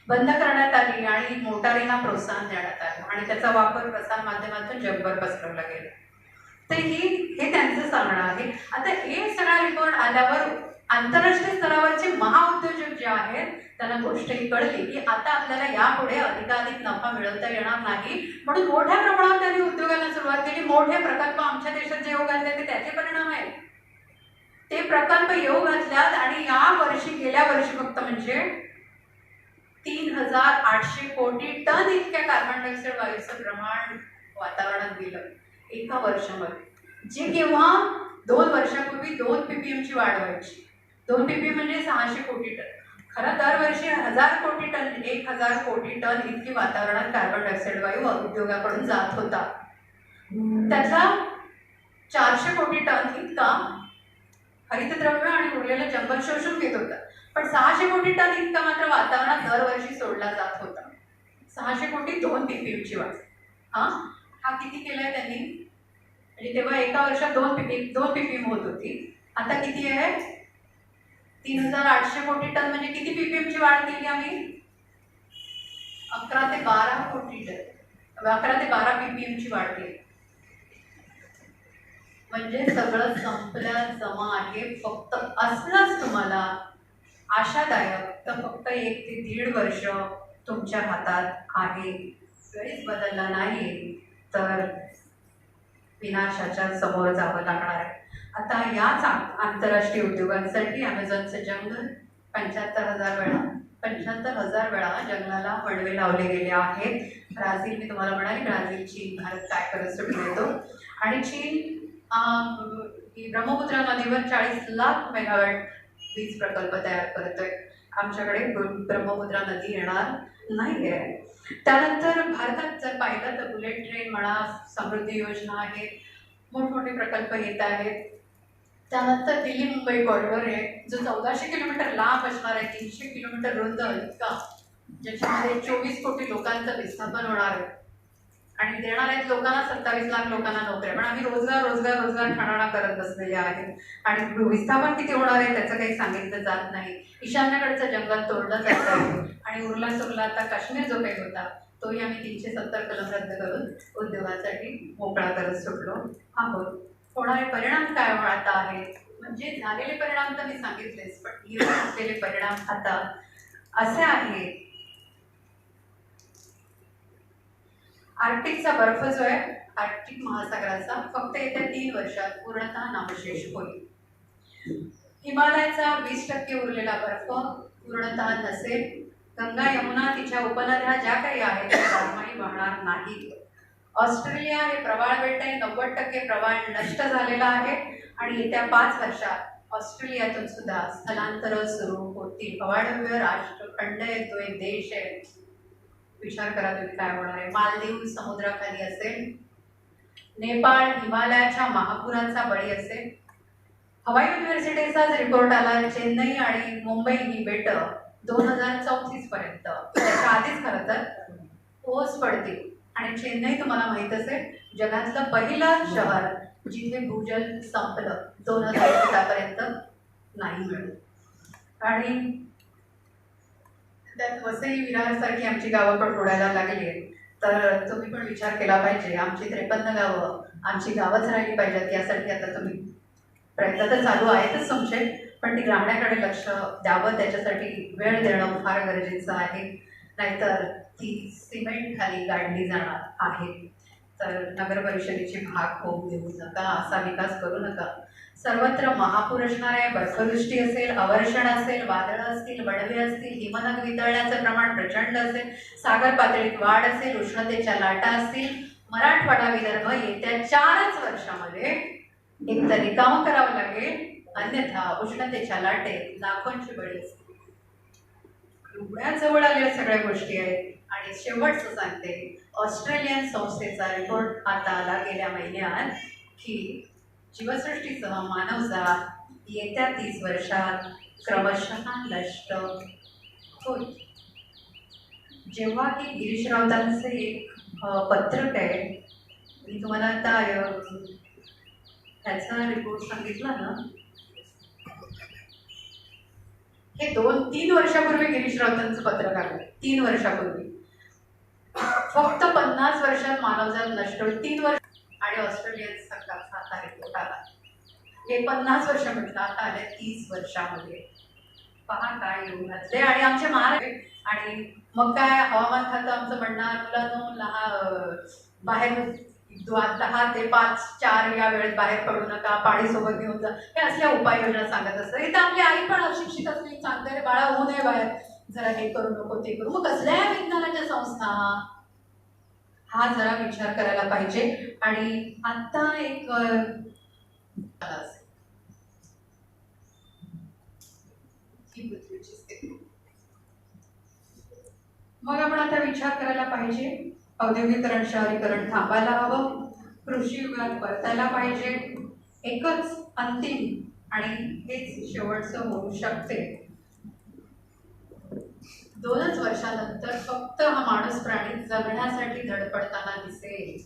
बंद करण्यात आली आणि मोटारींना प्रोत्साहन देण्यात आलं आणि त्याचा वापर प्रसार माध्यमातून जगभर पसरवला गेला. तर हे त्यांचं सांगणं आहे. आता हे सगळा रिपोर्ट आल्यावर आंतरराष्ट्रीय स्तरावरचे महाउद्योजक जे आहेत त्यांना गोष्ट ही कळली की आता आपल्याला यापुढे अधिकाधिक नफा मिळवता येणार नाही, म्हणून मोठ्या प्रमाणावर त्यांनी उद्योगाला सुरुवात केली. मोठे प्रकल्प आमच्या देशात जे येऊ घातले ते त्याचे परिणाम आहेत. ते प्रकल्प येऊ घातल्यात आणि गेल्या वर्षी फक्त म्हणजे 3800 कोटी टन इतक्या कार्बन डायऑक्साईड वायूचं प्रमाण वातावरणात गेलं एका वर्षामध्ये, जे केव्हा 2 वर्षापूर्वी 2 ppm ची वाढ व्हायची. 2 ppm म्हणजे 600 कोटी टन. खरं दरवर्षी 1000 कोटी टन 1000 कोटी टन इतकी वातावरणात कार्बन डायऑक्साईड वायू उद्योगाकडून जात होता. त्याचा 400 कोटी टन इतका हरितद्रव्य आणि उरलेलं जंगल शोषून घेत होता. पण 600 कोटी टन इतका मात्र वातावरणात दरवर्षी सोडला जात होता. 600 कोटी 2 ppm ची वाढ. हा किती केलाय त्यांनी? म्हणजे तेव्हा एका वर्षात 2 ppm होत होती. आता किती आहे? 3800 कोटी टन. म्हणजे किती ppm ची वाढ केली आम्ही? 11 ते 12 कोटी टन, 11 ते 12 ppm ची वाढ केली. म्हणजे सगळं संपल्या जमा आहे. फक्त असलंच तुम्हाला आशादायक तर फक्त 1 ते 1.5 वर्ष तुमच्या हातात आहे. वेळीच बदलला नाही तर विनाशाच्या समोर जावं लागणार आहे. आता याच आंतरराष्ट्रीय उद्योगांसाठी अमेझॉनचं जंगल 75,000 वेळा जंगलाला वणवे लावले गेले आहेत. ब्राझील, मी तुम्हाला म्हणाले ब्राझील, चीन, भारत काय करत सुटून येतो. आणि चीन ब्रह्मपुत्रा नदीवर 40 लाख मेगावॅट वीज प्रकल्प तयार करतोय. आमच्याकडे ब्रह्मपुत्रा नदी येणार नाही आहे. त्यानंतर भारतात जर पाहिलं तर बुलेट ट्रेन म्हणा, समृद्धी योजना आहेत, मोठमोठे प्रकल्प येत आहेत. त्यानंतर दिल्ली मुंबई कॉरिडॉर आहे, जो 1400 किलोमीटर लांब असणार आहे, 300 किलोमीटर रुंद इतका, ज्याच्यामध्ये 24 कोटी लोकांचं विस्थापन होणार आहे आणि देणार आहेत लोकांना 27 लाख लोकांना नोकऱ्या. पण आम्ही रोजगार ठाणाणा करत बसलेले आहे आणि विस्थापन किती होणार आहे त्याचं काही सांगितलं जात नाही. ईशान्येकडचं जंगल तोडलं जात आहे आणि उरला सुरला आता काश्मीर जो काही होता तोही आम्ही 370 कलम रद्द करून उद्योगासाठी मोकळा करत सुटलो आहोत. होणारे परिणाम काय आता आहेत? म्हणजे झालेले परिणाम तर मी सांगितलेच, पण येऊन असलेले परिणाम आता असे आहेत. आर्क्टिकचा बर्फ जो आहे, आर्क्टिक महासागराचा, फक्त येत्या 3 वर्षात पूर्णतः नामशेष होईल. हिमालयाचा 20% उरलेला बर्फ पूर्णतः नसेल. गंगा, यमुना, तिच्या उपनद्या ज्या काही आहेत त्या वाहणार नाहीत. ऑस्ट्रेलिया हे प्रवाळ बेट आहे, 90% प्रवाळ नष्ट झालेला आहे आणि येत्या 5 वर्षात ऑस्ट्रेलियातून सुद्धा स्थलांतर सुरू होतील. अवाढव्य राष्ट्रखंड आहे, तो एक देश आहे. विचार करा तुम्ही काय होणार आहे. मालदीव समुद्राखाली असेल, नेपाळ हिमालयाच्या महापुराचा बळी असेल. हवाई युनिव्हर्सिटीचाच रिपोर्ट आला, चेन्नई आणि मुंबई ही बेट 2034 पर्यंत, त्याच्या आधीच खरं तर ओस पडतील. आणि चेन्नई तुम्हाला माहित असेल जगातलं पहिलं शहर जिथे भूजल संपलं 2000 पर्यंत नाही मिळत. आणि त्यात वसई विरारसारखी आमची गावं पण रोडायला लागली आहेत. तर तुम्ही पण विचार केला पाहिजे, आमची 53 गावं आमची गावच राहिली पाहिजेत यासाठी आता तुम्ही प्रयत्न तर चालू आहेतच तुमचे, पण ती राहण्याकडे लक्ष द्यावं, त्याच्यासाठी वेळ देणं फार गरजेचं आहे. नाहीतर ती सिमेंट खाली गाडली जाणार आहे. तर नगर परिषदेची भाग होऊ देऊ नका, असा विकास करू नका. सर्वत्र महापूर असणार आहे, बर्फवृष्टी असेल, अवर्षण असेल, वादळं असतील, बडवे असतील, हिमनग वितळण्याचं प्रमाण प्रचंड असेल, सागर पातळीत वाढ असेल, उष्णतेच्या लाटा असतील. मराठवाडा विदर्भ येत्या 4च वर्षामध्ये एकतर रिकामं करावं लागेल, अन्यथा उष्णतेच्या लाटेत लाखोंची बळी असतील. एवढ्या जवळ आलेल्या सगळ्या गोष्टी आहेत. आणि शेवटचं सांगते, ऑस्ट्रेलियन संस्थेचा रिपोर्ट आता आला गेल्या महिन्यात की जीवसृष्टीसह मानवजात येत्या 30 वर्षात क्रमशः नष्ट होईल. जेव्हा की गिरीश राऊतांचे एक पत्रक आहे, मी तुम्हाला आता त्याचा रिपोर्ट सांगितला ना, हे 2-3 वर्षापूर्वी गिरीश राऊतांचं पत्रक आलं. 3 वर्षापूर्वी फक्त 50 वर्षात मानवजात नष्ट होईल. 3 वर्ष. आणि ऑस्ट्रेलियन सरकारचा आता रिपोर्ट आला. हे 50 वर्ष म्हटलं, आता आले 30 वर्षामध्ये. पहा काय येऊन घातले. आणि आमचे महाराष्ट्र आणि मग काय हवामान खातं आमचं म्हणणार, मुलांनो बाहेर 10 ते 5-4 या वेळेत बाहेर पडू नका, पाणी सोबत घेऊन जा, हे असल्या उपाययोजना सांगत असतात. इथं आपली आई पण अशिक्षित असली सांगते, बाळा होऊ नये बाहेर, जरा हे करू नको ते करू. मग कसल्या विज्ञानाच्या संस्था, हा जरा विचार करायला पाहिजे. आणि आता एक मग आपण आता विचार करायला पाहिजे, औद्योगिकरण शहरीकरण थांबायला हवं, कृषी युगात परतायला पाहिजे. एकच अंतिम आणि हेच शेवटचं होऊ शकते. 2च वर्षानंतर फक्त हा माणूस प्राणी जगण्यासाठी धडपडताना दिसेल.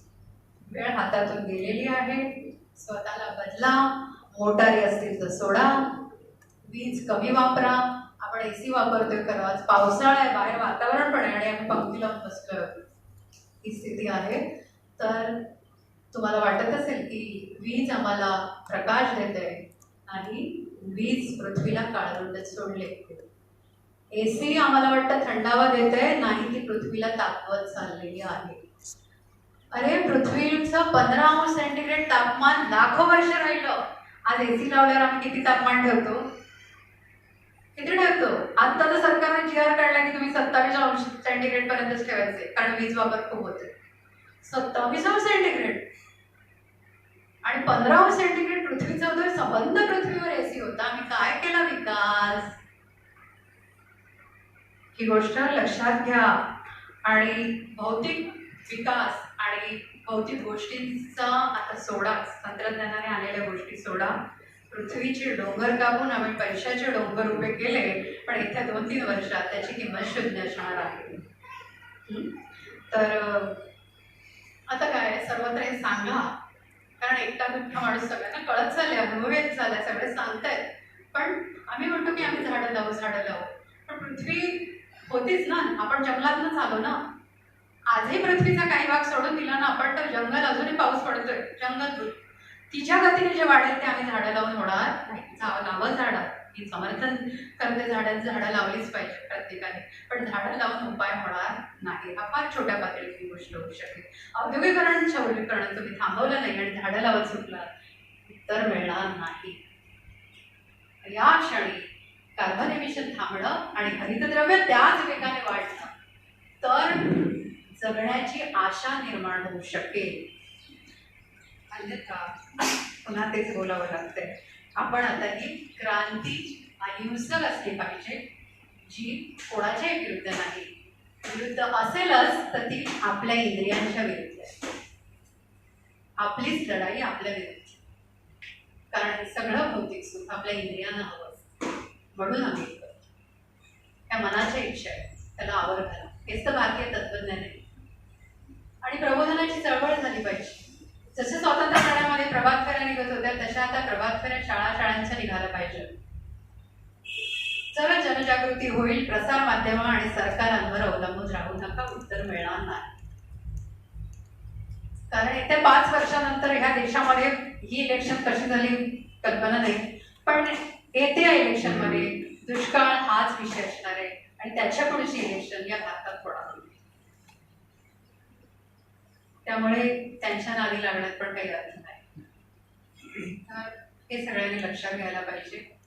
वेळ हातातून गेलेली आहे. स्वतःला बदला, मोटारी असतील तर सोडा, वीज कमी वापरा. आपण AC वापरतोय खरं, आज पावसाळा आहे, बाहेर वातावरण पण आहे आणि आम्ही पंखी लावून बसलोय, ही स्थिती आहे. तर तुम्हाला वाटत असेल की वीज आम्हाला प्रकाश देते, आणि वीज पृथ्वीला काळवंडत सोडले. AC आम्हाला वाटतं थंडावा देते, नाही ती पृथ्वीला तापवत चाललेली आहे. अरे पृथ्वीचं 15 अंश सेंटीग्रेड तापमान लाखो वर्ष राहिलं. आज AC लावल्यावर आम्ही किती तापमान ठेवतो, किती ठेवतो? आता तर सरकारने GR काढला की तुम्ही 27 अंश सेंटीग्रेड पर्यंतच ठेवायचे, कारण वीज वापर खूप होते. 27 अंश सेंटीग्रेड आणि 15 अंश सेंटीग्रेड पृथ्वीचा होतो. संबंध पृथ्वीवर AC होता. आम्ही काय केला विकास, ही गोष्ट लक्षात घ्या. आणि भौतिक विकास आणि भौतिक गोष्टींचा आता सोडा, तंत्रज्ञानाने आलेल्या गोष्टी सोडा. पृथ्वीचे डोंगर कापून आम्ही पैशाचे डोंगर उभे केले, पण येत्या 2-3 वर्षात त्याची किंमत शून्य असणार आहे. तर आता काय सर्वत्र हे सांगा, कारण एकटा दुःखा माणूस सगळ्यांना कळत चालले, अनुभवेत झालाय, सगळे सांगतायत. पण आम्ही म्हणतो की आम्ही झाडं लावू झाडं लावू, पण पृथ्वी होतीच ना, आपण जंगलातनंच आलो ना. आजही पृथ्वीचा काही भाग सोडून दिला ना आपण, तर जंगल अजूनही पाऊस पडतोय, जंगल तिच्या गतीने जे वाढेल ते आम्ही झाडं लावून होणार नाही. लावं झाडं, मी समर्थन करते, झाडं लावलीच पाहिजे प्रत्येकाने, पण झाडं लावून उपाय होणार नाही. हा फार छोट्या पातळीची गोष्ट होऊ शकते. औद्योगिकरण शहरीकरण तुम्ही थांबवलं नाही आणि झाडं लावत सुटला तर मिळणार नाही. या क्षणी कार्बन एमिशन थांबणं आणि हरितद्रव्य त्याच वेगाने वाढणं, तर जगण्याची आशा निर्माण होऊ शकेल. अन्यथा पुन्हा तेच बोलावं लागतंय. आपण आता ही क्रांती अहिंसक असली पाहिजे, जी कोणाच्याही विरुद्ध नाही. विरुद्ध असेलच तर ती आपल्या इंद्रियांच्या विरुद्ध आहे. आपलीच लढाई आपल्या विरुद्ध. कारण हे सगळं भौतिक सुख आपल्या इंद्रियांना हवं असतं. म्हणून आम्ही करतो. त्या मनाच्या इच्छा आहे, त्याला आवर घाला. हेच तर भारतीय तत्वज्ञान आहे. आणि प्रबोधनाची चळवळ झाली पाहिजे. जसे स्वातंत्र्य लढ्यामध्ये प्रभात फेऱ्या निघत होत्या, तशा आता प्रभात फेऱ्या शाळांच्या निघायला पाहिजे. जर जनजागृती होईल, प्रसार माध्यम आणि सरकारांवर अवलंबून राहू नका, उत्तर मिळणार नाही. कारण येत्या 5 वर्षानंतर ह्या देशामध्ये ही इलेक्शन कशी झाली कल्पना नाही, पण येत्या इलेक्शन मध्ये दुष्काळ हाच विषय असणार आहे आणि त्याच्या पुढची इलेक्शन या भारतात होणार. त्यामुळे त्यांच्या नादी लागण्यात पण काही अर्थ नाही. तर हे सगळ्यांनी लक्षात घ्यायला पाहिजे.